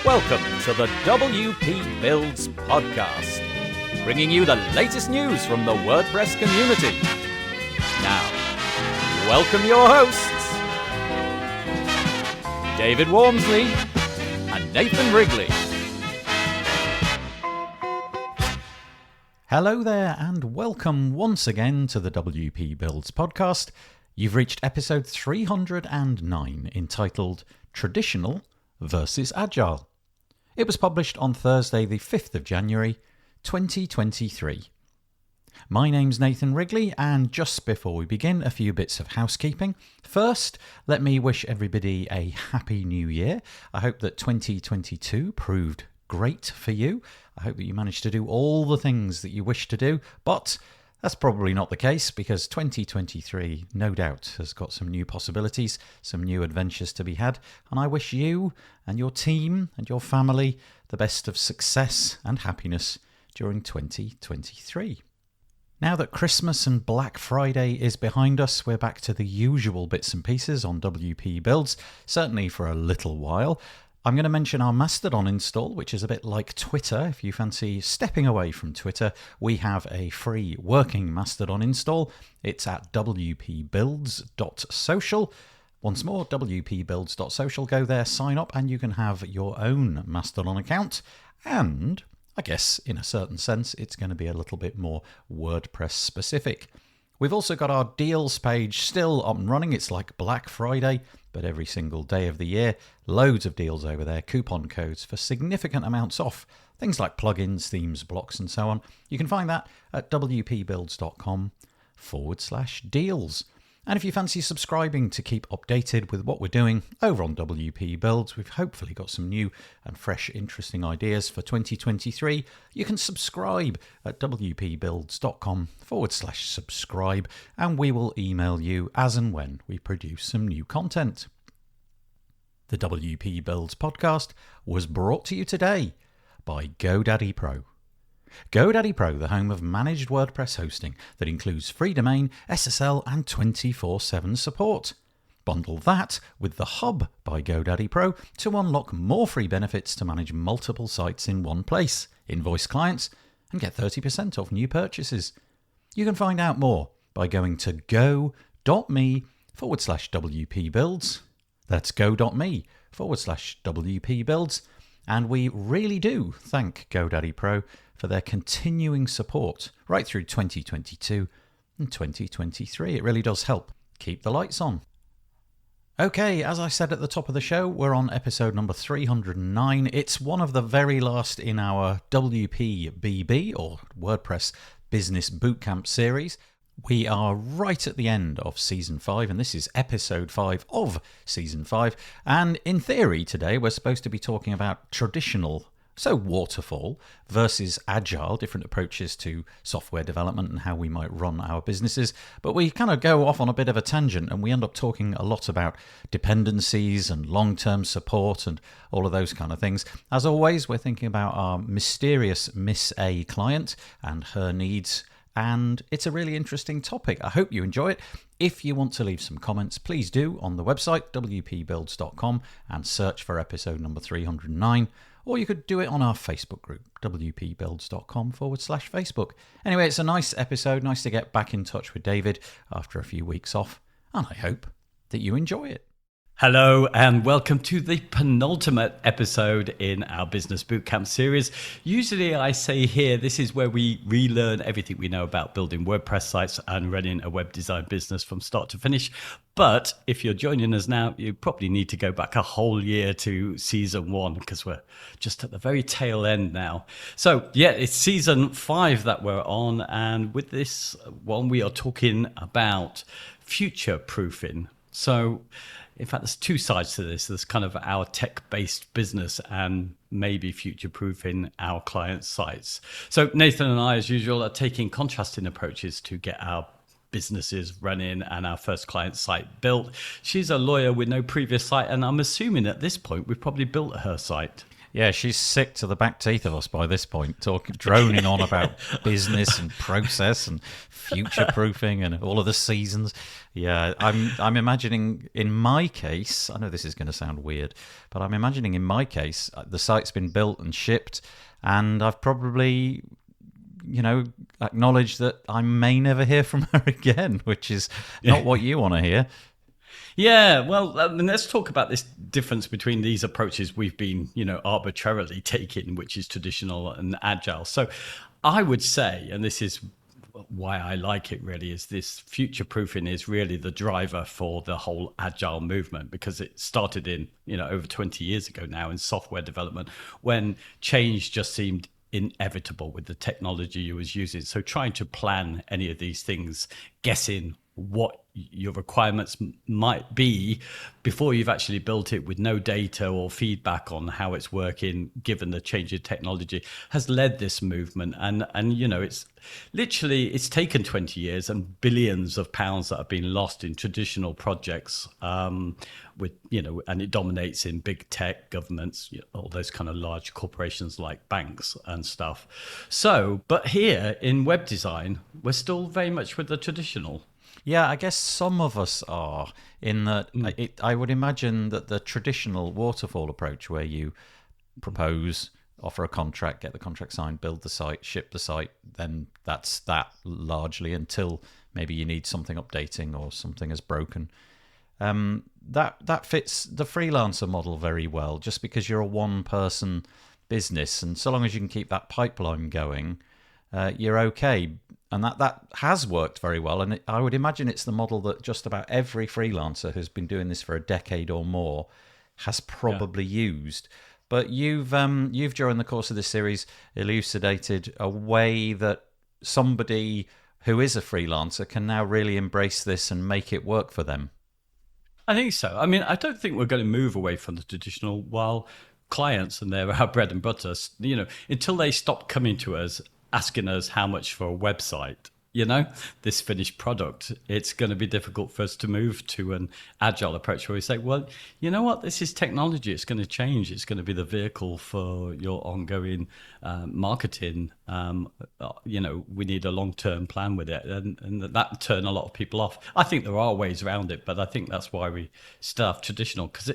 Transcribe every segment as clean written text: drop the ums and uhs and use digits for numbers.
Welcome to the WP Builds podcast, bringing you the latest news from the WordPress community. Now, welcome your hosts, David Wormsley and Nathan Wrigley. Hello there and welcome once again to the WP Builds podcast. You've reached episode 309 entitled Traditional versus Agile. It was published on Thursday the 5th of January 2023. My name's Nathan Wrigley, and just before we begin, a few bits of housekeeping. First, let me wish everybody a happy new year. I hope that 2022 proved great for you. I hope that you managed to do all the things that you wish to do, but that's probably not the case because 2023 no doubt has got some new possibilities, some new adventures to be had, and I wish you and your team and your family the best of success and happiness during 2023. Now that Christmas and Black Friday is behind us, we're back to the usual bits and pieces on WP Builds, certainly for a little while. I'm going to mention our Mastodon install, which is a bit like Twitter. If you fancy stepping away from Twitter, we have a free working Mastodon install. It's at wpbuilds.social. Once more, wpbuilds.social. Go there, sign up, and you can have your own Mastodon account. And I guess, in a certain sense, it's going to be a little bit more WordPress specific. We've also got our deals page still up and running. It's like Black Friday, but every single day of the year. Loads of deals over there, coupon codes for significant amounts off. Things like plugins, themes, blocks, and so on. You can find that at wpbuilds.com/deals. And if you fancy subscribing to keep updated with what we're doing over on WP Builds, we've hopefully got some new and fresh, interesting ideas for 2023. You can subscribe at wpbuilds.com/subscribe, and we will email you as and when we produce some new content. The WP Builds podcast was brought to you today by GoDaddy Pro. GoDaddy Pro, the home of managed WordPress hosting that includes free domain, SSL, and 24/7 support. Bundle that with the Hub by GoDaddy Pro to unlock more free benefits to manage multiple sites in one place, invoice clients, and get 30% off new purchases. You can find out more by going to go.me/WP Builds. That's go.me/WP Builds. And we really do thank GoDaddy Pro for their continuing support right through 2022 and 2023. It really does help keep the lights on. Okay, as I said at the top of the show, we're on episode number 309. It's one of the very last in our WPBB, or WordPress Business Bootcamp series. We are right at the end of Season 5, and this is Episode 5 of Season 5. And in theory, today, we're supposed to be talking about traditional, so waterfall, versus agile, different approaches to software development and how we might run our businesses. But we kind of go off on a bit of a tangent, and we end up talking a lot about dependencies and long-term support and all of those kind of things. As always, we're thinking about our mysterious Miss A client and her needs, and it's a really interesting topic. I hope you enjoy it. If you want to leave some comments, please do on the website, wpbuilds.com, and search for episode number 309. Or you could do it on our Facebook group, wpbuilds.com/Facebook. Anyway, it's a nice episode. Nice to get back in touch with David after a few weeks off. And I hope that you enjoy it. Hello and welcome to the penultimate episode in our Business Bootcamp series. Usually I say here, this is where we relearn everything we know about building WordPress sites and running a web design business from start to finish. But if you're joining us now, you probably need to go back a whole year to Season 1 because we're just at the very tail end now. So yeah, it's Season 5 that we're on. And with this one, we are talking about future-proofing. So in fact, there's two sides to this. There's kind of our tech-based business and maybe future-proofing our clients' sites. So Nathan and I, as usual, are taking contrasting approaches to get our businesses running and our first client site built. She's a lawyer with no previous site, and I'm assuming at this point we've probably built her site. Yeah, she's sick to the back teeth of us by this point, droning on about business and process and future-proofing and all of the seasons. Yeah, I'm imagining in my case, I know this is going to sound weird, but I'm imagining in my case, the site's been built and shipped, and I've probably, acknowledged that I may never hear from her again, which is not what you want to hear. Yeah, well, let's talk about this difference between these approaches we've been, arbitrarily taking, which is traditional and agile. So I would say, and this is why I like it really, is this future proofing is really the driver for the whole agile movement, because it started in, over 20 years ago now in software development, when change just seemed inevitable with the technology you was using. So trying to plan any of these things, guessing what your requirements might be before you've actually built it with no data or feedback on how it's working, given the change in technology, has led this movement. And it's taken 20 years and billions of pounds that have been lost in traditional projects, and it dominates in big tech, governments, all those kind of large corporations like banks and stuff. So, but here in web design, we're still very much with the traditional. Yeah, I guess some of us are, in that I would imagine that the traditional waterfall approach, where you propose, offer a contract, get the contract signed, build the site, ship the site, then that's that largely, until maybe you need something updating or something has broken. That fits the freelancer model very well, just because you're a one-person business, and so long as you can keep that pipeline going, you're okay. And that has worked very well. And I would imagine it's the model that just about every freelancer who's been doing this for a decade or more has probably used. But you've during the course of this series elucidated a way that somebody who is a freelancer can now really embrace this and make it work for them. I think so. I mean, I don't think we're going to move away from the traditional, while clients, and they're our bread and butter, until they stop coming to us asking us how much for a website, this finished product, it's going to be difficult for us to move to an agile approach where we say, well, you know what, this is technology, it's going to change, it's going to be the vehicle for your ongoing marketing. We need a long-term plan with it, and that turn a lot of people off. I think there are ways around it, but I think that's why we still have traditional, because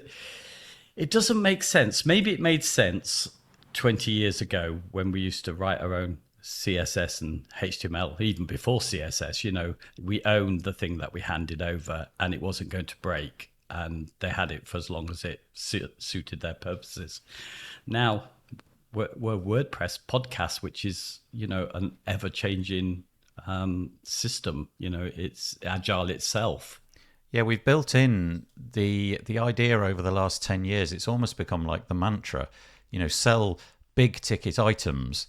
it doesn't make sense. Maybe it made sense 20 years ago when we used to write our own CSS and HTML, even before CSS, we owned the thing that we handed over, and it wasn't going to break, and they had it for as long as it suited their purposes. Now we're WordPress podcast, which is, an ever-changing system. It's agile itself. Yeah, we've built in the idea over the last 10 years. It's almost become like the mantra, sell big ticket items,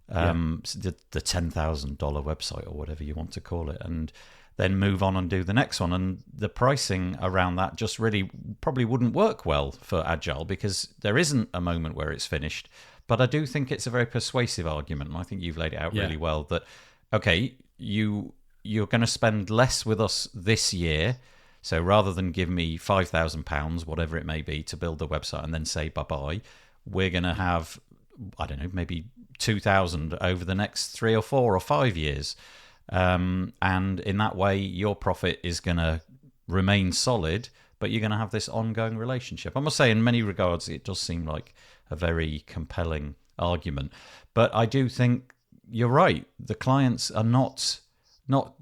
the $10,000 website or whatever you want to call it, and then move on and do the next one. And the pricing around that just really probably wouldn't work well for Agile, because there isn't a moment where it's finished. But I do think it's a very persuasive argument, and I think you've laid it out really well, that, okay, you're going to spend less with us this year. So rather than give me £5,000, whatever it may be, to build the website and then say bye-bye, we're going to have, I don't know, maybe 2,000 over the next 3 or 4 or 5 years. And in that way, your profit is going to remain solid, but you're going to have this ongoing relationship. I must say, in many regards, it does seem like a very compelling argument. But I do think you're right. The clients are not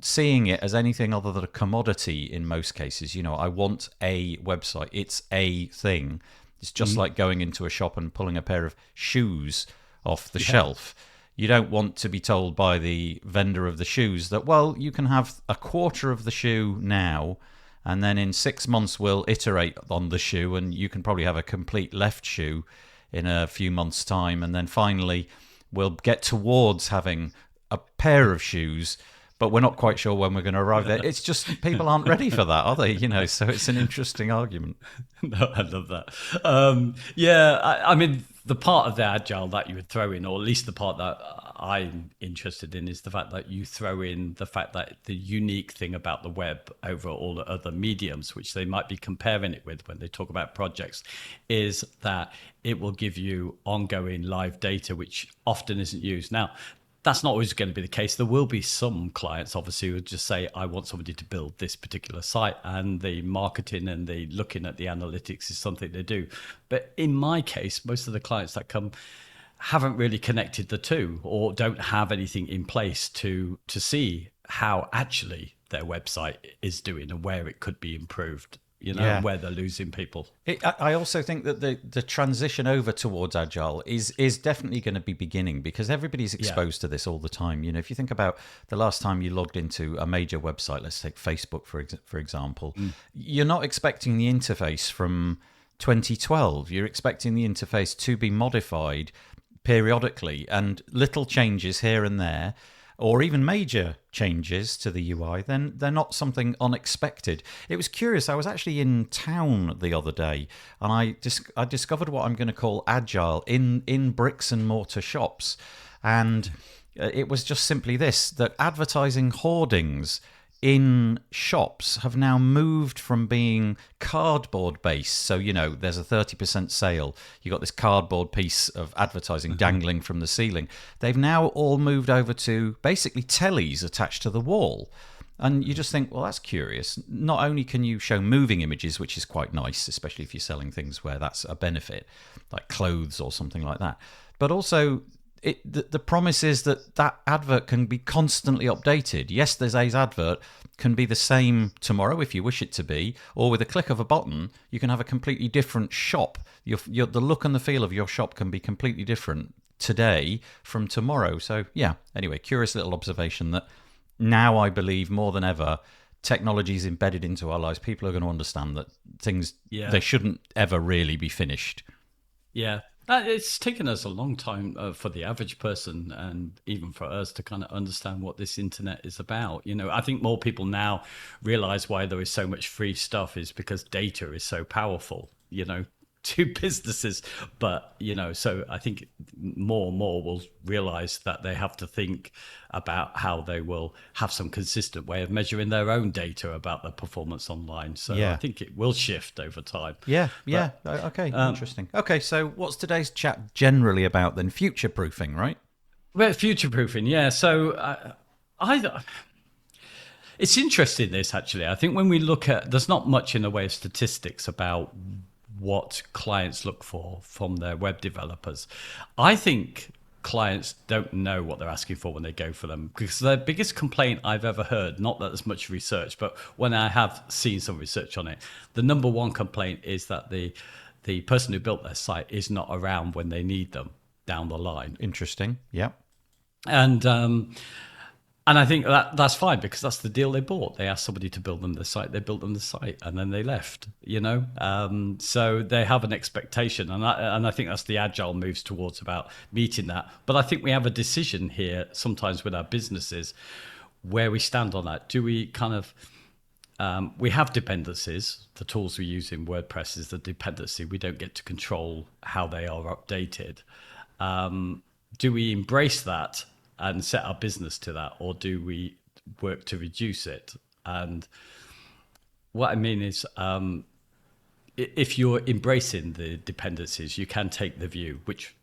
seeing it as anything other than a commodity in most cases. I want a website. It's a thing. It's just like going into a shop and pulling a pair of shoes off the shelf. You don't want to be told by the vendor of the shoes that, well, you can have a quarter of the shoe now, and then in 6 months we'll iterate on the shoe, and you can probably have a complete left shoe in a few months' time, and then finally we'll get towards having a pair of shoes, but we're not quite sure when we're going to arrive there. It's just people aren't ready for that, are they? So it's an interesting argument. No, I love that. I mean, the part of the Agile that you would throw in, or at least the part that I'm interested in, is the fact that you throw in the fact that the unique thing about the web over all the other mediums, which they might be comparing it with when they talk about projects, is that it will give you ongoing live data, which often isn't used. Now, that's not always going to be the case. There will be some clients, obviously, who would just say, I want somebody to build this particular site, and the marketing and the looking at the analytics is something they do. But in my case, most of the clients that come haven't really connected the two, or don't have anything in place to see how actually their website is doing and where it could be improved. And where they're losing people. I also think that the transition over towards Agile is definitely going to be beginning, because everybody's exposed to this all the time. If you think about the last time you logged into a major website, let's take Facebook, for example, you're not expecting the interface from 2012. You're expecting the interface to be modified periodically, and little changes here and there, or even major changes to the UI, then they're not something unexpected. It was curious. I was actually in town the other day, and I discovered what I'm going to call Agile in bricks and mortar shops. And it was just simply this, that advertising hoardings in shops have now moved from being cardboard based. So, there's a 30% sale. You got this cardboard piece of advertising dangling from the ceiling. They've now all moved over to basically tellies attached to the wall. And you just think, well, that's curious. Not only can you show moving images, which is quite nice, especially if you're selling things where that's a benefit, like clothes or something like that, but also the promise is that advert can be constantly updated. Yesterday's advert can be the same tomorrow if you wish it to be, or with a click of a button, you can have a completely different shop. The look and the feel of your shop can be completely different today from tomorrow. So, anyway, curious little observation that now I believe more than ever, technology is embedded into our lives. People are going to understand that things, they shouldn't ever really be finished. Yeah. It's taken us a long time for the average person, and even for us, to kind of understand what this internet is about. I think more people now realize why there is so much free stuff is because data is so powerful, to businesses. But, so I think more and more will realize that they have to think about how they will have some consistent way of measuring their own data about their performance online. So I think it will shift over time. Okay, interesting. Okay, so what's today's chat generally about then? Future-proofing, right? Well, future-proofing, So it's interesting, this, actually. I think when we look at, there's not much in the way of statistics about what clients look for from their web developers. I think clients don't know what they're asking for when they go for them, because the biggest complaint I've ever heard, not that there's much research, but when I have seen some research on it, the number one complaint is that the person who built their site is not around when they need them down the line. Interesting. Yeah. And I think that's fine, because that's the deal they bought. They asked somebody to build them the site, they built them the site, and then they left, So they have an expectation, and I think that's the Agile moves towards, about meeting that. But I think we have a decision here sometimes with our businesses where we stand on that. Do we kind of, we have dependencies. The tools we use in WordPress is the dependency. We don't get to control how they are updated. Do we embrace that and set our business to that, or do we work to reduce it? And what I mean is, if you're embracing the dependencies, you can take the view, which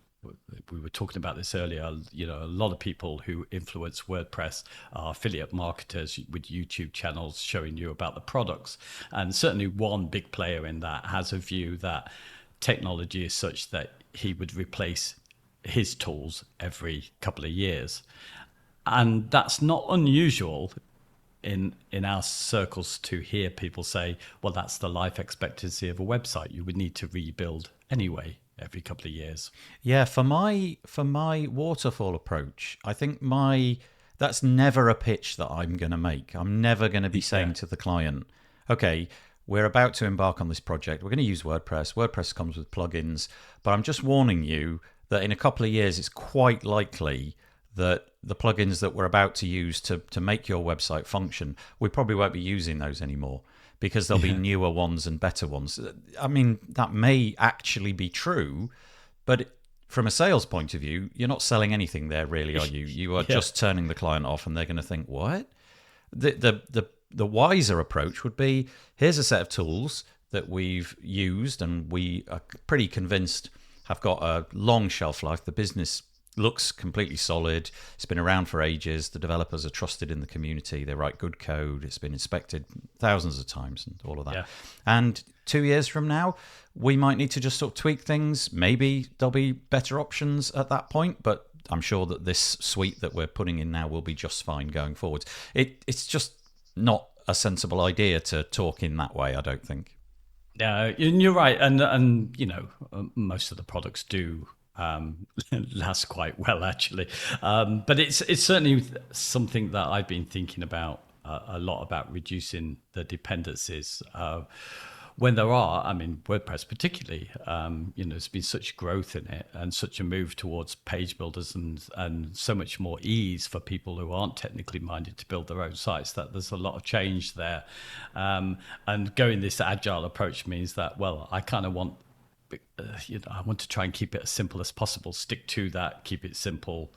we were talking about this earlier, a lot of people who influence WordPress are affiliate marketers with YouTube channels showing you about the products. And certainly one big player in that has a view that technology is such that he would replace his tools every couple of years. And that's not unusual in our circles to hear people say, well, that's the life expectancy of a website. You would need to rebuild anyway every couple of years. Yeah, for my waterfall approach, I think that's never a pitch that I'm going to make. I'm never going to be saying to the client, okay, we're about to embark on this project. We're going to use WordPress. WordPress comes with plugins, but I'm just warning you that in a couple of years, it's quite likely that the plugins that we're about to use to make your website function, we probably won't be using those anymore because there'll be newer ones and better ones. I mean, that may actually be true, but from a sales point of view, you're not selling anything there, really, are you? You are just turning the client off, and they're going to think, what? The wiser approach would be, here's a set of tools that we've used and we are pretty convinced have got a long shelf life. The business looks completely solid. It's been around for ages. The developers are trusted in the community. They write good code. It's been inspected thousands of times and all of that. Yeah. And 2 years from now, we might need to just sort of tweak things. Maybe there'll be better options at that point, but I'm sure that this suite that we're putting in now will be just fine going forward. It's just not a sensible idea to talk in that way, I don't think. Yeah, you're right, and most of the products do last quite well, actually. But it's certainly something that I've been thinking about a lot, about reducing the dependencies. When there are, I mean, WordPress particularly, there's been such growth in it and such a move towards page builders and so much more ease for people who aren't technically minded to build their own sites, that there's a lot of change there. And going this agile approach means that, well, I kind of want, I want to try and keep it as simple as possible, stick to that, keep it simple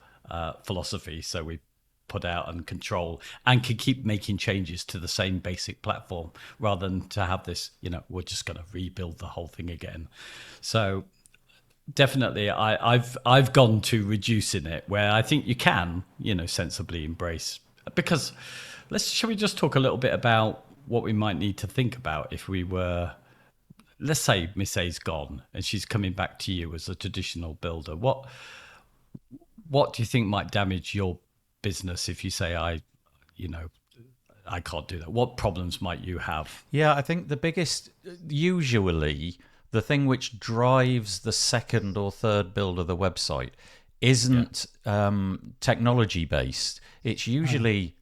philosophy. So we put out and control and can keep making changes to the same basic platform rather than to have this, we're just going to rebuild the whole thing again. So definitely I've gone to reducing it where I think you can, sensibly embrace, because shall we just talk a little bit about what we might need to think about if we were, let's say Miss A's gone and she's coming back to you as a traditional builder. What do you think might damage your business if you say I can't do that? What problems might you have? Yeah, I think the biggest, usually the thing which drives the second or third build of the website isn't technology based. It's usually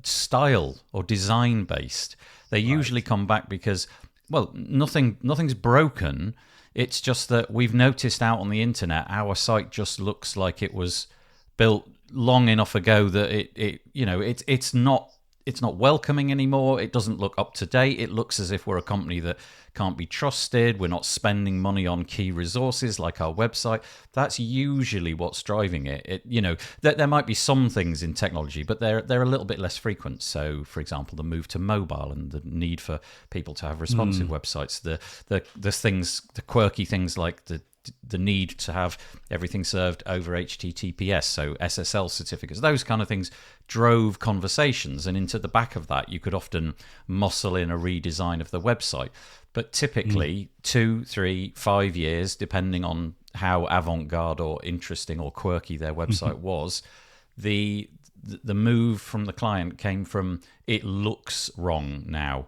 style or design based. They usually come back because, well, nothing's broken. It's just that we've noticed out on the internet our site just looks like it was built long enough ago that it's not welcoming anymore. It doesn't look up to date. It looks as if we're a company that can't be trusted. We're not spending money on key resources like our website. That's usually what's driving it. There might be some things in technology, but they're a little bit less frequent. So, for example, the move to mobile and the need for people to have responsive websites. The quirky things like the need to have everything served over HTTPS, so SSL certificates, those kind of things drove conversations, and into the back of that you could often muscle in a redesign of the website. But typically 2, 3, 5 years, depending on how avant-garde or interesting or quirky their website was, the move from the client came from, it looks wrong now.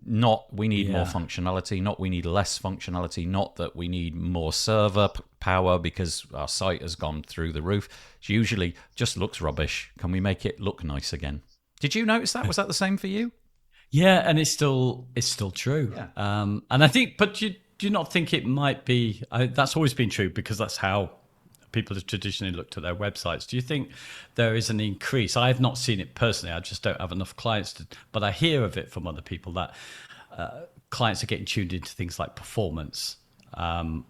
Not we need more functionality, not we need less functionality, not that we need more server power because our site has gone through the roof. It usually just looks rubbish. Can we make it look nice again? Did you notice that? Was that the same for you? Yeah, and it's still true. Yeah. And I think, but do you not think it might be, that's always been true because that's how people have traditionally looked at their websites. Do you think there is an increase? I have not seen it personally. I just don't have enough clients but I hear of it from other people that clients are getting tuned into things like performance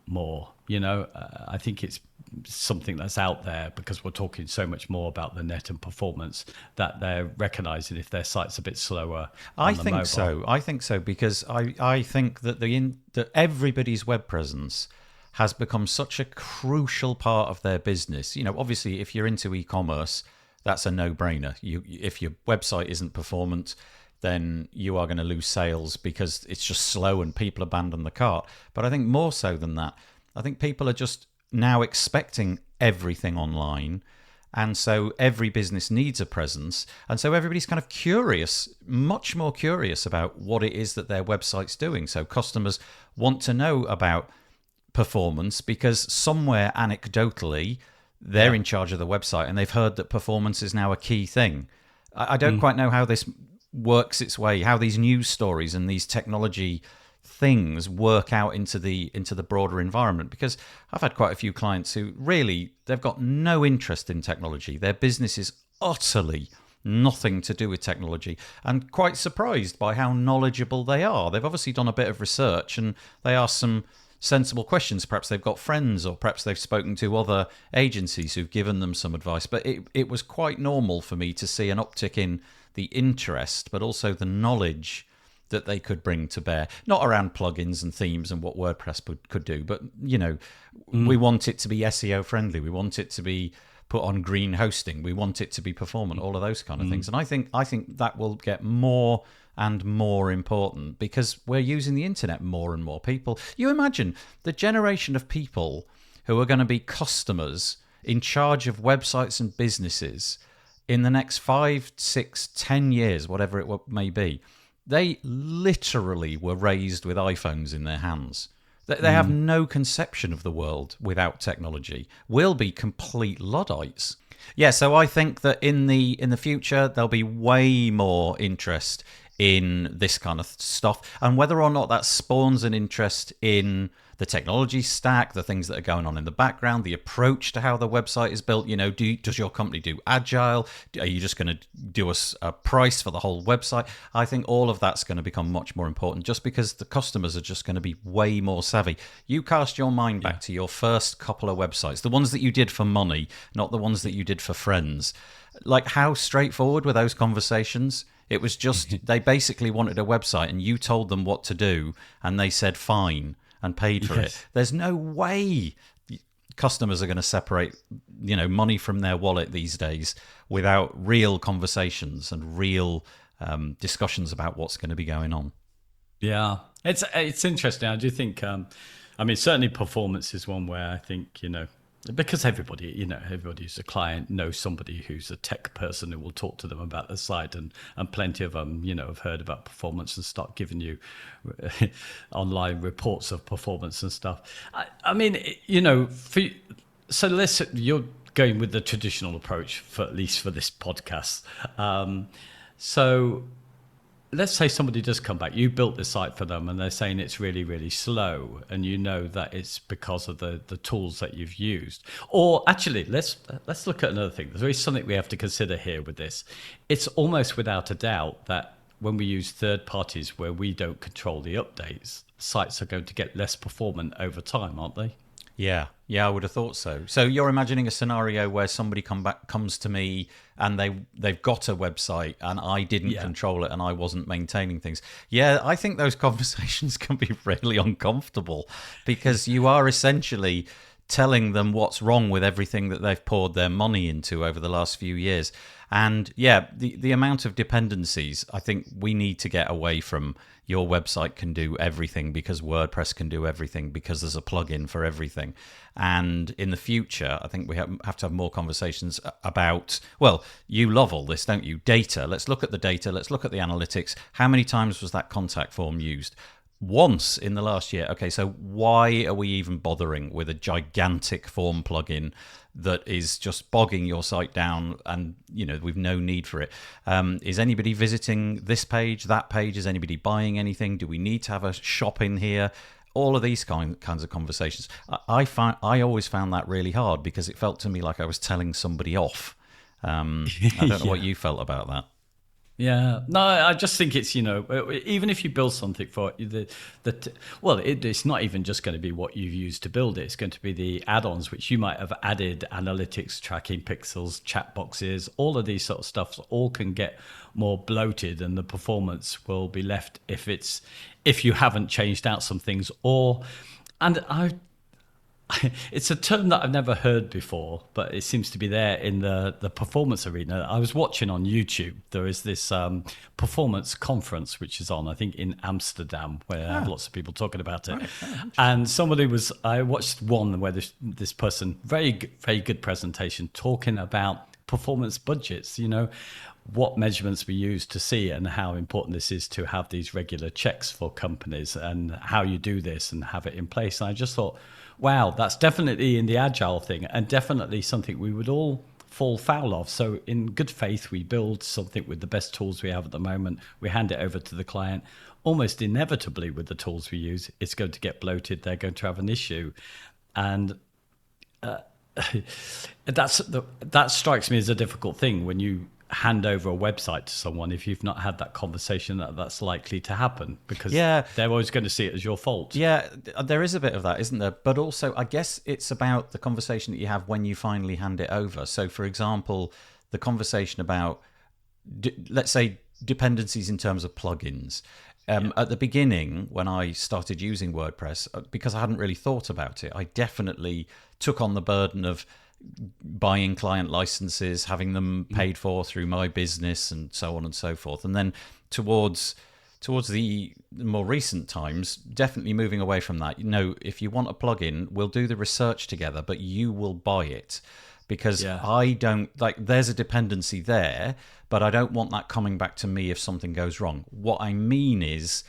more. I think it's something that's out there because we're talking so much more about the net and performance that they're recognizing if their site's a bit slower. I think so because I think that that everybody's web presence has become such a crucial part of their business. Obviously, if you're into e-commerce, that's a no-brainer. If your website isn't performant, then you are going to lose sales because it's just slow and people abandon the cart. But I think more so than that, I think people are just now expecting everything online. And so every business needs a presence. And so everybody's kind of curious, much more curious about what it is that their website's doing. So customers want to know about performance because somewhere anecdotally they're in charge of the website and they've heard that performance is now a key thing. I don't quite know how this works its way, how these news stories and these technology things work out into the broader environment. Because I've had quite a few clients who really, they've got no interest in technology. Their business is utterly nothing to do with technology, and quite surprised by how knowledgeable they are. They've obviously done a bit of research and they ask some sensible questions. Perhaps they've got friends, or perhaps they've spoken to other agencies who've given them some advice. But it was quite normal for me to see an uptick in the interest, but also the knowledge that they could bring to bear, not around plugins and themes and what WordPress could do, but we want it to be SEO friendly, we want it to be put on green hosting, we want it to be performant, all of those kind of things. And I think that will get more and more important because we're using the internet more and more. People, you imagine the generation of people who are going to be customers in charge of websites and businesses in the next 5, 6, 10 years, whatever it may be. They literally were raised with iPhones in their hands. They have no conception of the world without technology. We'll be complete Luddites. Yeah, so I think that in the future, there'll be way more interest in this kind of stuff. And whether or not that spawns an interest in the technology stack, the things that are going on in the background, the approach to how the website is built. Does your company do Agile? Are you just going to do a price for the whole website? I think all of that's going to become much more important just because the customers are just going to be way more savvy. You cast your mind back to your first couple of websites, the ones that you did for money, not the ones that you did for friends. Like, how straightforward were those conversations? It was just, they basically wanted a website and you told them what to do and they said fine and paid for it. There's no way customers are going to separate, money from their wallet these days without real conversations and real discussions about what's going to be going on. Yeah, it's interesting. I do think, certainly performance is one where I think, because everybody who's a client knows somebody who's a tech person who will talk to them about the site, and plenty of them, have heard about performance and start giving you online reports of performance and stuff. So you're going with the traditional approach at least for this podcast. So let's say somebody does come back, you built the site for them and they're saying it's really, really slow, and that it's because of the tools that you've used. Or actually, let's look at another thing. There is something we have to consider here with this. It's almost without a doubt that when we use third parties where we don't control the updates, sites are going to get less performant over time, aren't they? Yeah, I would have thought so. So you're imagining a scenario where somebody comes to me and they've got a website and I didn't control it and I wasn't maintaining things. Yeah, I think those conversations can be really uncomfortable because you are essentially telling them what's wrong with everything that they've poured their money into over the last few years. And yeah, the amount of dependencies, I think we need to get away from your website can do everything because WordPress can do everything because there's a plugin for everything. And in the future, I think we have to have more conversations about, well, you love all this, don't you? Data. Let's look at the data. Let's look at the analytics. How many times was that contact form used? Once in the last year. Okay, so why are we even bothering with a gigantic form plugin that is just bogging your site down and, we've no need for it? Is anybody visiting this page, that page? Is anybody buying anything? Do we need to have a shop in here? All of these kinds of conversations. I always found that really hard because it felt to me like I was telling somebody off. I don't know what you felt about that. Yeah, no, I just think it's, even if you build something for it's not even just going to be what you've used to build it. It's going to be the add-ons, which you might have added, analytics, tracking pixels, chat boxes, all of these sort of stuff all can get more bloated and the performance will be left if you haven't changed out some things. It's a term that I've never heard before, but it seems to be there in the performance arena. I was watching on YouTube. There is this performance conference which is on, I think, in Amsterdam, where I have lots of people talking about it. Right. And I watched one where this person, very good presentation, talking about performance budgets, what measurements we use to see and how important this is to have these regular checks for companies and how you do this and have it in place. And I just thought, wow, that's definitely in the Agile thing and definitely something we would all fall foul of. So in good faith, we build something with the best tools we have at the moment. We hand it over to the client. Almost inevitably with the tools we use, it's going to get bloated. They're going to have an issue. And that strikes me as a difficult thing when you hand over a website to someone. If you've not had that conversation, that's likely to happen, because they're always going to see it as your fault. Yeah, there is a bit of that, isn't there? But also, I guess it's about the conversation that you have when you finally hand it over. So, for example, the conversation about, let's say, dependencies in terms of plugins. At the beginning, when I started using WordPress, because I hadn't really thought about it, I definitely took on the burden of buying client licenses, having them paid for through my business, and so on and so forth. And then towards the more recent times, definitely moving away from that. If you want a plugin, we'll do the research together, but you will buy it. Because I don't, there's a dependency there, but I don't want that coming back to me if something goes wrong. What I mean is,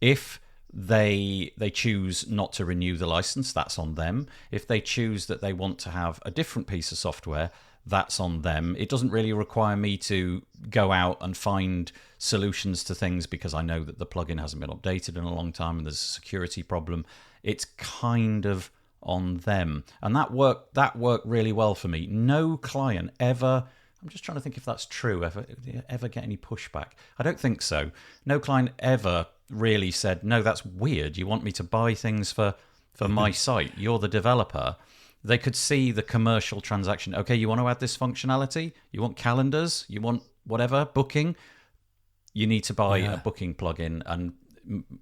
if they choose not to renew the license, that's on them. If they choose that they want to have a different piece of software, that's on them. It doesn't really require me to go out and find solutions to things because I know that the plugin hasn't been updated in a long time and there's a security problem. It's kind of on them, and that worked really well for me. No client ever, I'm just trying to think if that's true, ever get any pushback. I don't think so. No client ever really said, no, that's weird, you want me to buy things for my site, you're the developer. They could see the commercial transaction. Okay, you want to add this functionality, you want calendars, you want whatever, booking, you need to buy a booking plugin, and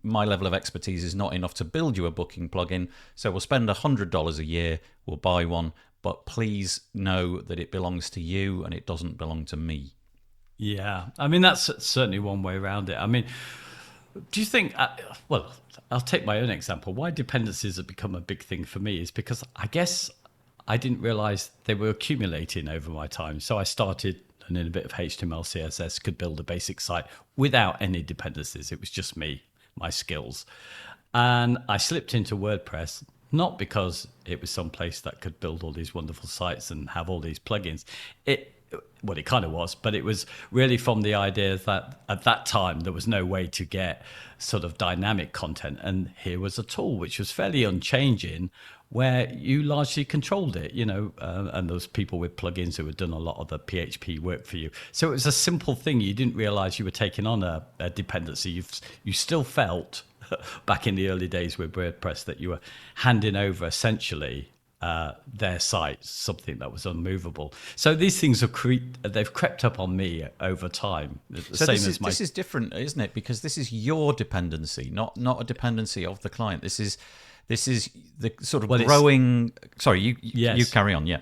my level of expertise is not enough to build you a booking plugin, so we'll spend $100 a year, we'll buy one, but please know that it belongs to you and it doesn't belong to me. Yeah, I mean, that's certainly one way around it. I mean, do you think, well, I'll take my own example. Why dependencies have become a big thing for me is because I guess I didn't realize they were accumulating over my time. So I started learning a bit of HTML, CSS, could build a basic site without any dependencies. It was just me, my skills. And I slipped into WordPress, not because it was some place that could build all these wonderful sites and have all these plugins. It kind of was, but it was really from the idea that at that time there was no way to get sort of dynamic content, and here was a tool which was fairly unchanging, where you largely controlled it, and those people with plugins who had done a lot of the PHP work for you. So it was a simple thing. You didn't realize you were taking on a dependency. You still felt back in the early days with WordPress that you were handing over essentially their site, something that was unmovable. So these things they've crept up on me over time. So this is different, isn't it? Because this is your dependency, not a dependency of the client. This is the sort of growing. Sorry, you carry on. Yeah.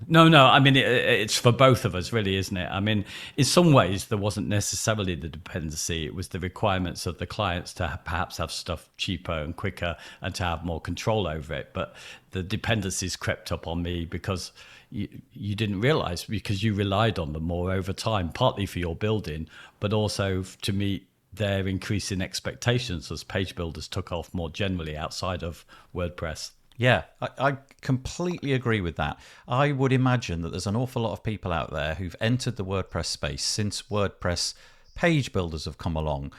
No. I mean, it's for both of us, really, isn't it? I mean, in some ways, there wasn't necessarily the dependency. It was the requirements of the clients to perhaps have stuff cheaper and quicker and to have more control over it. But the dependencies crept up on me because you didn't realize, because you relied on them more over time, partly for your building, but also to meet their increasing expectations as page builders took off more generally outside of WordPress. Yeah, I completely agree with that. I would imagine that there's an awful lot of people out there who've entered the WordPress space since WordPress page builders have come along,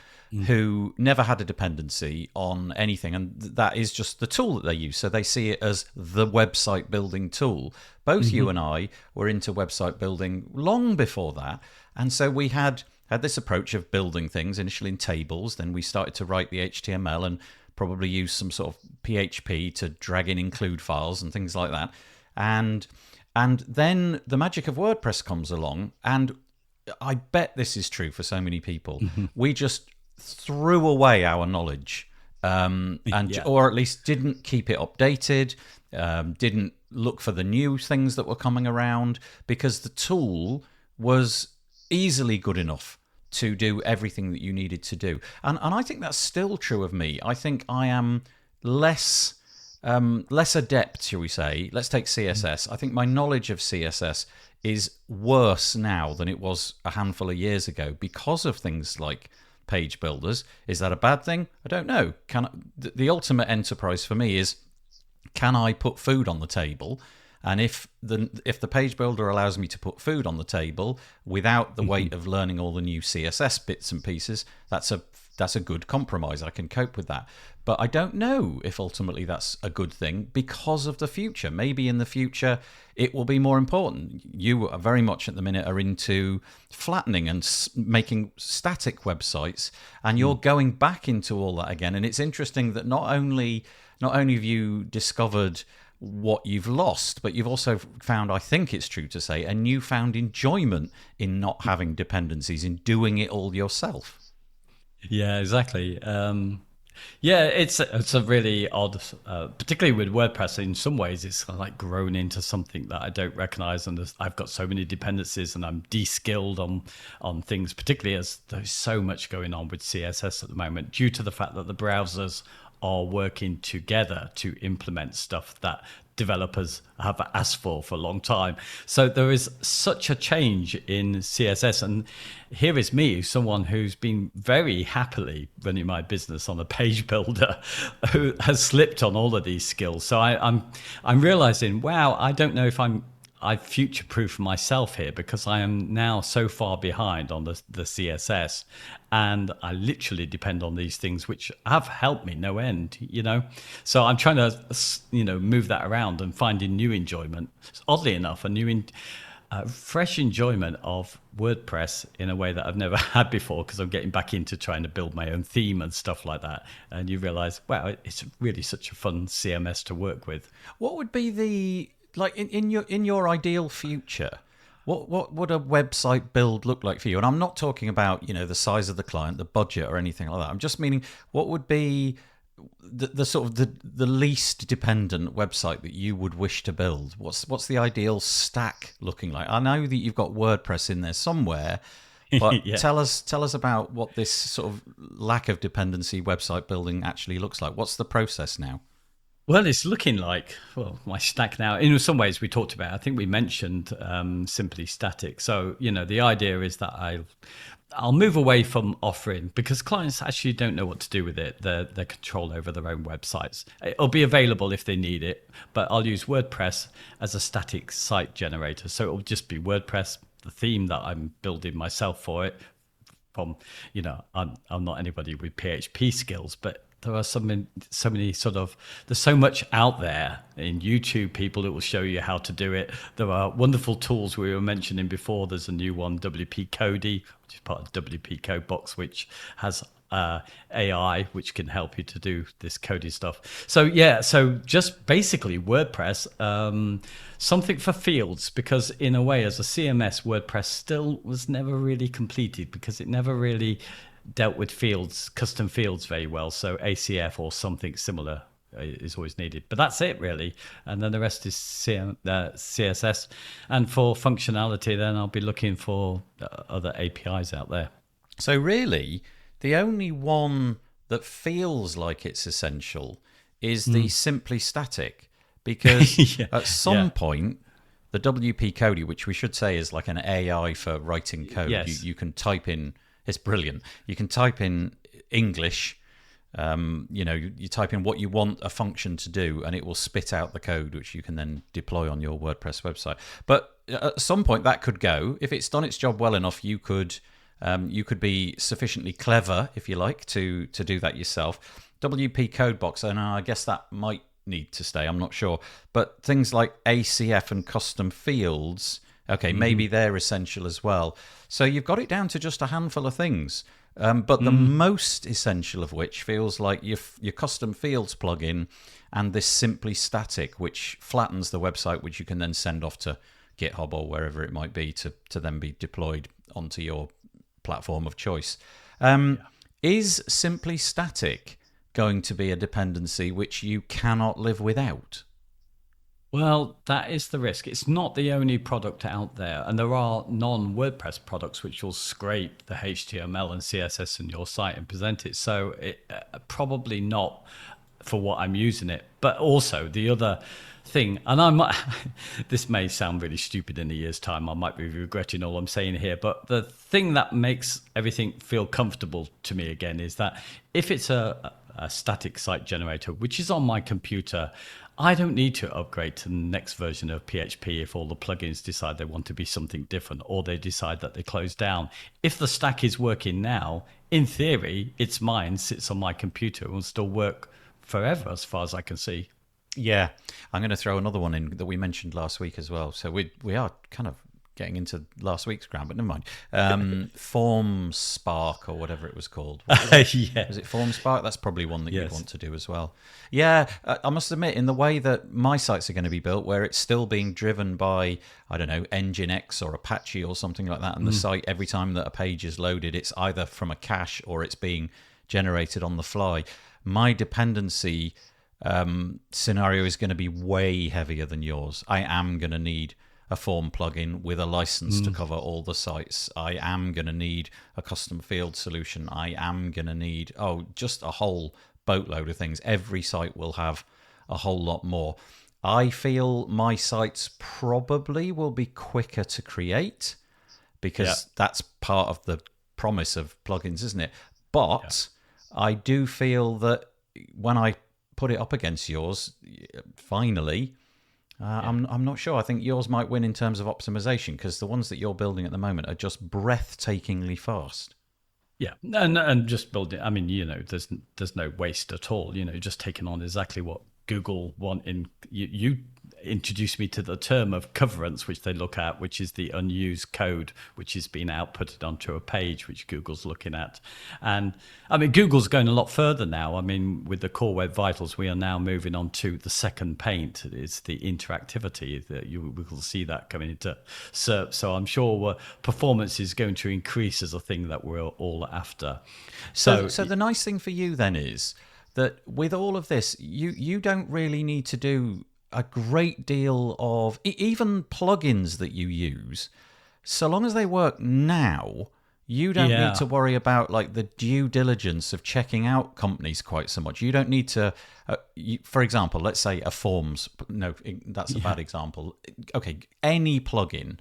who never had a dependency on anything, and that is just the tool that they use. So they see it as the website building tool. Both you and I were into website building long before that, and so we had this approach of building things initially in tables. Then we started to write the HTML and probably use some sort of PHP to drag in include files and things like that. And then the magic of WordPress comes along, and I bet this is true for so many people. We just threw away our knowledge, or at least didn't keep it updated, didn't look for the new things that were coming around, because the tool was easily good enough to do everything that you needed to do. And I think that's still true of me. I think I am less adept, shall we say. Let's take CSS. I think my knowledge of CSS is worse now than it was a handful of years ago because of things like page builders. Is that a bad thing? I don't know. The ultimate enterprise for me is, can I put food on the table? And if the page builder allows me to put food on the table without the weight of learning all the new CSS bits and pieces, that's a good compromise. I can cope with that. But I don't know if ultimately that's a good thing because of the future. Maybe in the future it will be more important. You are very much at the minute are into flattening and making static websites, and you're going back into all that again. And it's interesting that not only have you discovered what you've lost, but you've also found, I think it's true to say, a newfound enjoyment in not having dependencies, in doing it all yourself. Yeah, exactly. Yeah, it's a really odd, particularly with WordPress. In some ways, it's kind of like grown into something that I don't recognize, and I've got so many dependencies, and I'm de-skilled on things, particularly as there's so much going on with CSS at the moment, due to the fact that the browsers are working together to implement stuff that developers have asked for a long time. So there is such a change in CSS. And here is me, someone who's been very happily running my business on a page builder, who has slipped on all of these skills. So I'm realizing, wow, I don't know if I future-proof myself here, because I am now so far behind on the CSS, and I literally depend on these things, which have helped me no end, So I'm trying to, move that around and finding new enjoyment. Oddly enough, fresh enjoyment of WordPress in a way that I've never had before, because I'm getting back into trying to build my own theme and stuff like that. And you realize, wow, it's really such a fun CMS to work with. What would be in your ideal future, what would a website build look like for you? And I'm not talking about the size of the client, the budget, or anything like that. I'm just meaning, what would be the sort of the least dependent website that you would wish to build? What's the ideal stack looking like? I know that you've got WordPress in there somewhere, but Yeah. tell us about what this sort of lack of dependency website building actually looks like. What's the process now? Well, it's looking like, my stack now, in some ways we talked about, I think we mentioned simply static. So, the idea is that I'll move away from offering, because clients actually don't know what to do with it, their control over their own websites. It'll be available if they need it, but I'll use WordPress as a static site generator. So it'll just be WordPress, the theme that I'm building myself for it. I'm not anybody with PHP skills, but there are so many there's so much out there in YouTube, people that will show you how to do it. There are wonderful tools we were mentioning before. There's a new one, WP Cody, which is part of WP Codebox, which has AI, which can help you to do this Cody stuff. So just basically WordPress, something for fields, because in a way, as a CMS, WordPress still was never really completed, because it never really dealt with custom fields very well. So ACF or something similar is always needed. But that's it, really. And then the rest is CSS. And for functionality, then I'll be looking for other APIs out there. So really, the only one that feels like it's essential is the simply static, because at some point, the WP Cody, which we should say is like an AI for writing code, you can type in. It's brilliant. You can type in English, you type in what you want a function to do, and it will spit out the code, which you can then deploy on your WordPress website. But at some point that could go. If it's done its job well enough, you could be sufficiently clever, if you like, to do that yourself. WP Codebox, and I guess that might need to stay, I'm not sure. But things like ACF and custom fields, okay, maybe they're essential as well. So you've got it down to just a handful of things. But the most essential of which feels like your custom fields plugin and this simply static, which flattens the website, which you can then send off to GitHub or wherever it might be to then be deployed onto your platform of choice. Is simply static going to be a dependency which you cannot live without? Well, that is the risk. It's not the only product out there. And there are non-WordPress products which will scrape the HTML and CSS in your site and present it. So probably not for what I'm using it. But also the other thing, and this may sound really stupid in a year's time. I might be regretting all I'm saying here. But the thing that makes everything feel comfortable to me again is that if it's a static site generator, which is on my computer, I don't need to upgrade to the next version of PHP if all the plugins decide they want to be something different or they decide that they close down. If the stack is working now, in theory, it's mine, sits on my computer, and will still work forever as far as I can see. Yeah, I'm going to throw another one in that we mentioned last week as well. So we are kind of getting into last week's ground, but never mind. Form Spark or whatever it was called. Yeah. Was it Form Spark? That's probably one that Yes. you'd want to do as well. Yeah, I must admit, in the way that my sites are going to be built, where it's still being driven by, I don't know, Nginx or Apache or something like that, and the site, every time that a page is loaded, it's either from a cache or it's being generated on the fly. My dependency scenario is going to be way heavier than yours. I am going to need a form plugin with a license to cover all the sites. I am going to need a custom field solution. I am going to need, just a whole boatload of things. Every site will have a whole lot more. I feel my sites probably will be quicker to create because that's part of the promise of plugins, isn't it? But I do feel that when I put it up against yours, finally, I'm not sure. I think yours might win in terms of optimization because the ones that you're building at the moment are just breathtakingly fast. Yeah, and just building. I mean, there's no waste at all. Just taking on exactly what Google want. You introduced me to the term of coverance, which they look at, which is the unused code, which is being outputted onto a page, which Google's looking at. And I mean, Google's going a lot further now. I mean, with the Core Web Vitals, we are now moving on to the second paint. It's the interactivity that we will see that coming into SERP. So I'm sure performance is going to increase as a thing that we're all after. So the nice thing for you then is that with all of this, you don't really need to do a great deal of even plugins that you use. So long as they work now, you don't need to worry about like the due diligence of checking out companies quite so much. You don't need to, for example, let's say a forms. No, that's a bad example. Okay, any plugin.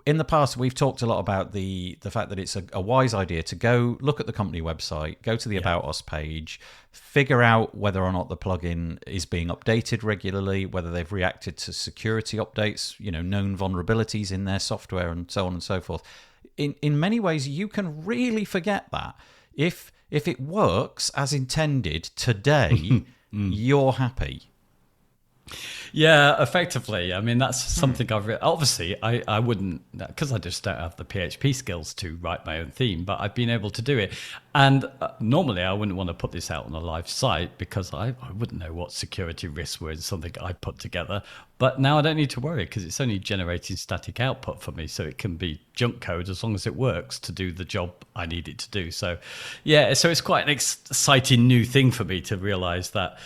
In the past, we've talked a lot about the fact that it's a wise idea to go look at the company website, go to the About Us page, figure out whether or not the plugin is being updated regularly, whether they've reacted to security updates, known vulnerabilities in their software, and so on and so forth. In many ways, you can really forget that. If it works as intended today, you're happy. Yeah, effectively. I mean, that's something obviously, I wouldn't, because I just don't have the PHP skills to write my own theme, but I've been able to do it. And normally I wouldn't want to put this out on a live site because I wouldn't know what security risks were in something I put together. But now I don't need to worry because it's only generating static output for me. So it can be junk code as long as it works to do the job I need it to do. So yeah, so it's quite an exciting new thing for me to realize that.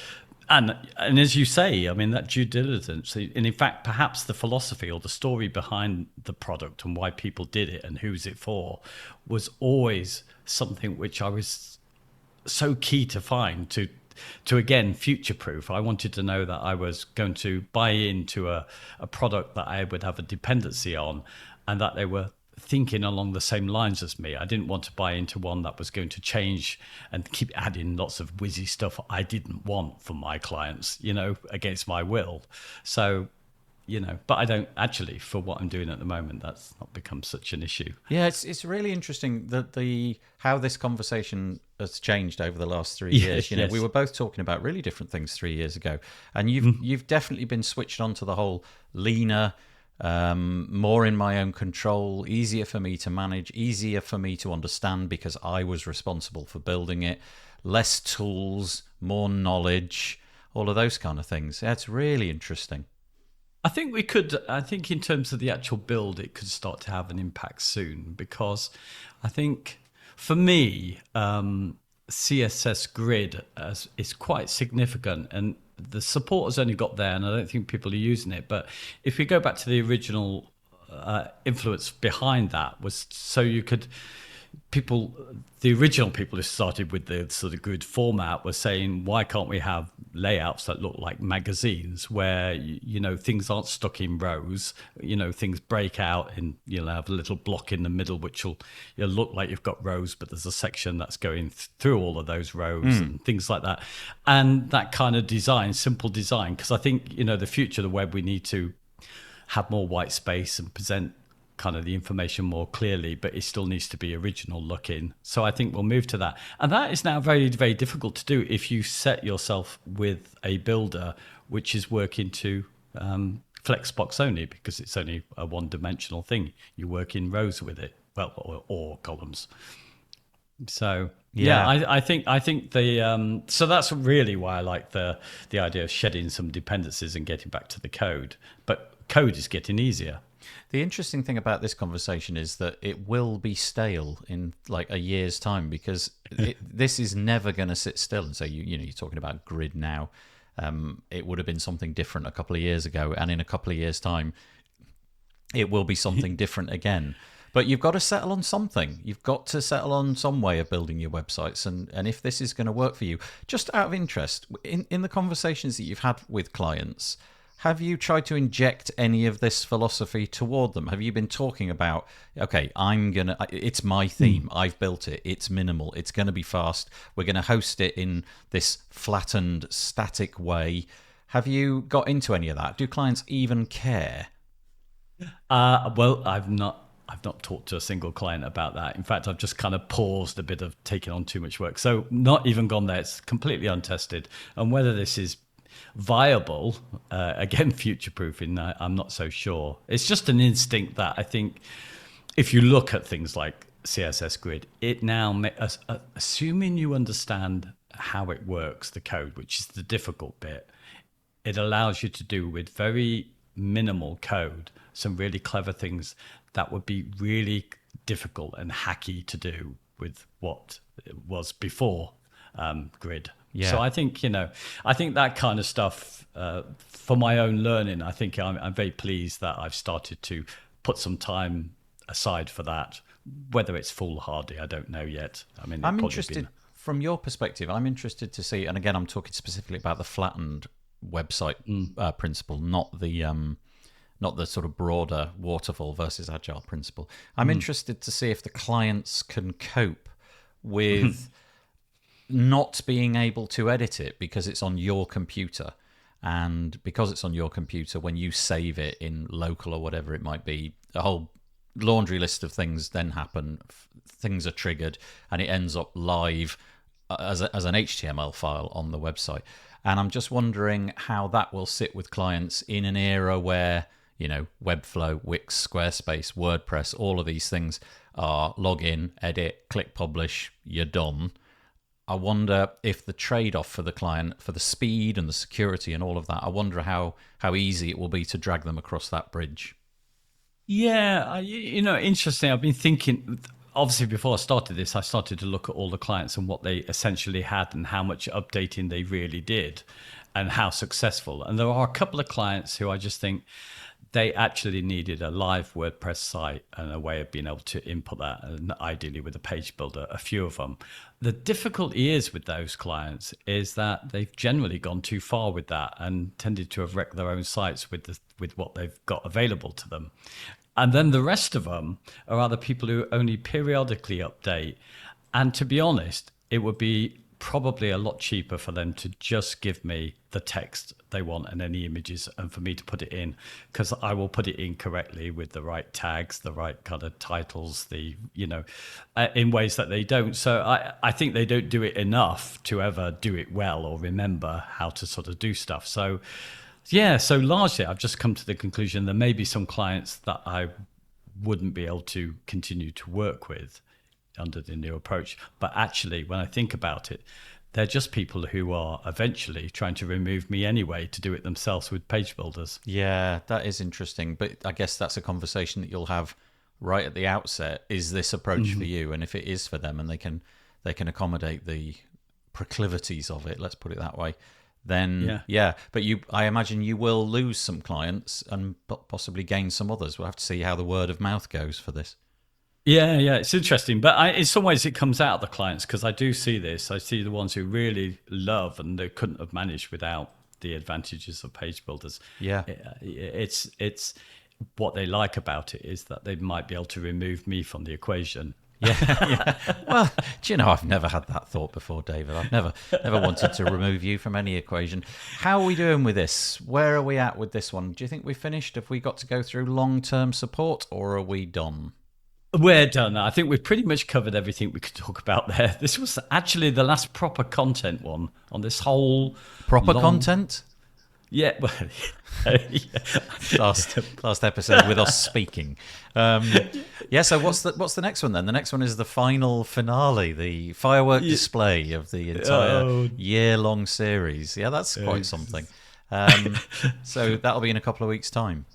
And as you say, I mean, that due diligence, and in fact, perhaps the philosophy or the story behind the product and why people did it and who's it for was always something which I was so key to find to again, future-proof. I wanted to know that I was going to buy into a product that I would have a dependency on and that they were thinking along the same lines as me. I didn't want to buy into one that was going to change and keep adding lots of whizzy stuff I didn't want for my clients, against my will. So, but I don't actually, for what I'm doing at the moment, that's not become such an issue. Yeah, it's really interesting that how this conversation has changed over the last 3 years. Yes. We were both talking about really different things 3 years ago, and you've definitely been switched on to the whole leaner, more in my own control, easier for me to manage, easier for me to understand because I was responsible for building it, less tools, more knowledge, all of those kind of things. Yeah, it's really interesting. I think in terms of the actual build, it could start to have an impact soon because I think for me, CSS grid is quite significant and the support has only got there and I don't think people are using it. But if we go back to the original influence behind that was so you could the original people who started with the sort of grid format were saying, why can't we have layouts that look like magazines where, things aren't stuck in rows, things break out and you'll have a little block in the middle, which will look like you've got rows, but there's a section that's going through all of those rows and things like that. And that kind of design, simple design, because I think, the future of the web, we need to have more white space and present kind of the information more clearly, but it still needs to be original looking. So I think we'll move to that. And that is now very, very difficult to do if you set yourself with a builder which is working to Flexbox only, because it's only a one-dimensional thing. You work in rows with it, well, or columns. So I think the so that's really why I like the idea of shedding some dependencies and getting back to the code. But code is getting easier. The interesting thing about this conversation is that it will be stale in like a year's time, because this is never going to sit still. And so you're talking about grid now. It would have been something different a couple of years ago, and in a couple of years' time, it will be something different again. But you've got to settle on something. You've got to settle on some way of building your websites, and if this is going to work for you, just out of interest, in the conversations that you've had with clients, have you tried to inject any of this philosophy toward them? Have you been talking about, okay, it's my theme, I've built it, it's minimal, it's going to be fast, we're going to host it in this flattened, static way. Have you got into any of that? Do clients even care? Well, I've not talked to a single client about that. In fact, I've just kind of paused a bit of taking on too much work. So not even gone there. It's completely untested. And whether this is viable, again, future-proofing, I'm not so sure. It's just an instinct that I think if you look at things like CSS Grid, it now, assuming you understand how it works, the code, which is the difficult bit, it allows you to do with very minimal code some really clever things that would be really difficult and hacky to do with what it was before Grid. Yeah. So I think, I think that kind of stuff, for my own learning, I think I'm very pleased that I've started to put some time aside for that. Whether it's foolhardy, I don't know yet. I mean, I'm interested, from your perspective, I'm interested to see, and again, I'm talking specifically about the flattened website principle, not the sort of broader waterfall versus agile principle. I'm interested to see if the clients can cope with not being able to edit it because it's on your computer. And because it's on your computer, when you save it in local or whatever it might be, a whole laundry list of things then happen. Things are triggered and it ends up live as an HTML file on the website. And I'm just wondering how that will sit with clients in an era where, Webflow, Wix, Squarespace, WordPress, all of these things are log in, edit, click publish, you're done. I wonder if the trade-off for the client, for the speed and the security and all of that, I wonder how easy it will be to drag them across that bridge. Yeah, interesting. I've been thinking, obviously before I started this, I started to look at all the clients and what they essentially had and how much updating they really did and how successful. And there are a couple of clients who I just think they actually needed a live WordPress site and a way of being able to input that, and ideally with a page builder, a few of them. The difficulty is with those clients is that they've generally gone too far with that and tended to have wrecked their own sites with what they've got available to them. And then the rest of them are other people who only periodically update. And to be honest, it would be probably a lot cheaper for them to just give me the text they want and any images and for me to put it in, because I will put it in correctly with the right tags, the right kind of titles, in ways that they don't. So I think they don't do it enough to ever do it well or remember how to sort of do stuff. So yeah, so largely I've just come to the conclusion there may be some clients that I wouldn't be able to continue to work with under the new approach. But actually, when I think about it, they're just people who are eventually trying to remove me anyway to do it themselves with page builders. Yeah, that is interesting. But I guess that's a conversation that you'll have right at the outset. Is this approach for you? And if it is for them and they can accommodate the proclivities of it, let's put it that way, then yeah. But I imagine you will lose some clients and possibly gain some others. We'll have to see how the word of mouth goes for this. Yeah, it's interesting. But in some ways, it comes out of the clients because I do see this. I see the ones who really love and they couldn't have managed without the advantages of page builders. Yeah. It's what they like about it is that they might be able to remove me from the equation. Yeah. Well, do you know, I've never had that thought before, David. I've never wanted to remove you from any equation. How are we doing with this? Where are we at with this one? Do you think we finished? Have we got to go through long-term support, or are we done? We're done. I think we've pretty much covered everything we could talk about there. This was actually the last proper content one on this whole content. Yeah, well, last episode with us speaking. So what's the next one then? The next one is the final finale, the firework display of the entire year-long series. Yeah, that's quite something. So that'll be in a couple of weeks' time.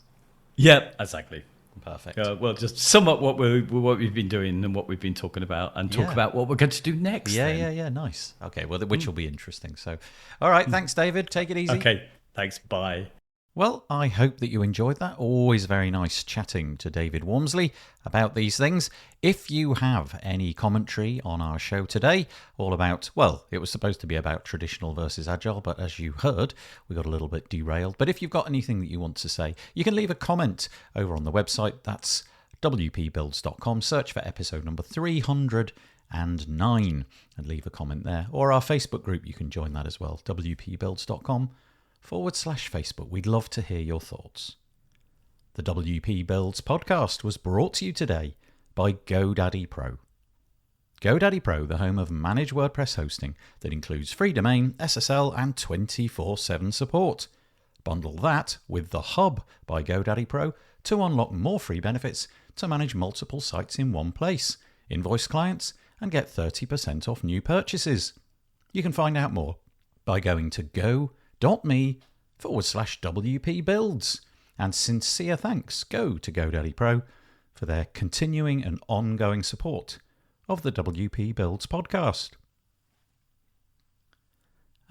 Yeah, exactly. Perfect. Well, just sum up what we've been doing and what we've been talking about, and talk about what we're going to do next. Yeah. Nice. Okay. Well, which will be interesting. So, all right. Thanks, David. Take it easy. Okay. Thanks. Bye. Well, I hope that you enjoyed that. Always very nice chatting to David Wormsley about these things. If you have any commentary on our show today, all about, well, it was supposed to be about traditional versus agile, but as you heard, we got a little bit derailed. But if you've got anything that you want to say, you can leave a comment over on the website. That's wpbuilds.com. Search for episode number 309 and leave a comment there. Or our Facebook group, you can join that as well, wpbuilds.com/Facebook. We'd love to hear your thoughts. The WP Builds podcast was brought to you today by GoDaddy Pro. GoDaddy Pro, the home of managed WordPress hosting that includes free domain, SSL, and 24/7 support. Bundle that with The Hub by GoDaddy Pro to unlock more free benefits to manage multiple sites in one place, invoice clients, and get 30% off new purchases. You can find out more by going to go.me/WP Builds. And sincere thanks go to GoDaddy Pro for their continuing and ongoing support of the WP Builds podcast.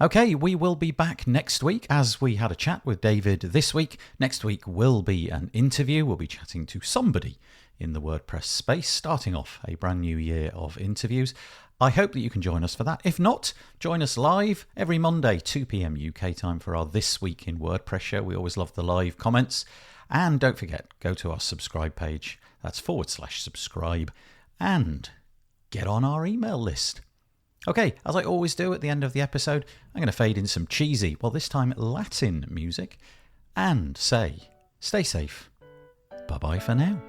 Okay, we will be back next week as we had a chat with David this week. Next week will be an interview. We'll be chatting to somebody in the WordPress space, starting off a brand new year of interviews. I hope that you can join us for that. If not, join us live every Monday, 2 p.m. UK time for our This Week in WordPress show. We always love the live comments. And don't forget, go to our subscribe page. That's /subscribe and get on our email list. Okay, as I always do at the end of the episode, I'm going to fade in some cheesy, well this time Latin music, and say, stay safe. Bye-bye for now.